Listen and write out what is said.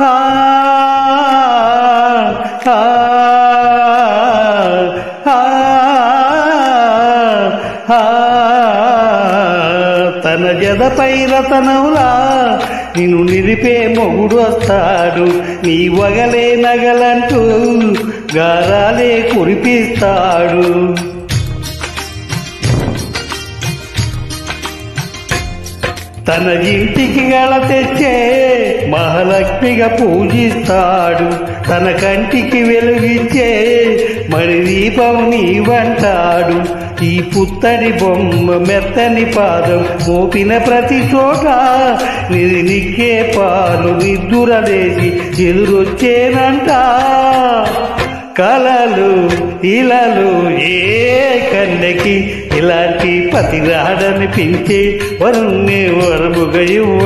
ఆ ఆ ఆ తన జదపై రతనములా నిన్ను నిలిపే మొగుడు వస్తాడు, నీ వగలే నగలంటూ గారాలే కురిపిస్తాడు. తన ఇంటికి గల తెచ్చే మహాలక్ష్మిగా పూజిస్తాడు, తన కంటికి వెలుగిచ్చే మణిదీపం నీవంటాడు. ఈ పుత్తడి బొమ్మ మెత్తని పాదం మోపిన ప్రతి చోట నిధి నిక్కే పాలు నిద్దురలేసి ఎదురొచ్చేనంట. కలలు ఇలలు ఏ కన్నెకి ఇలాంటి పతి రాడనిపించే వరుణ్ణి వరముగా ఇవ్వ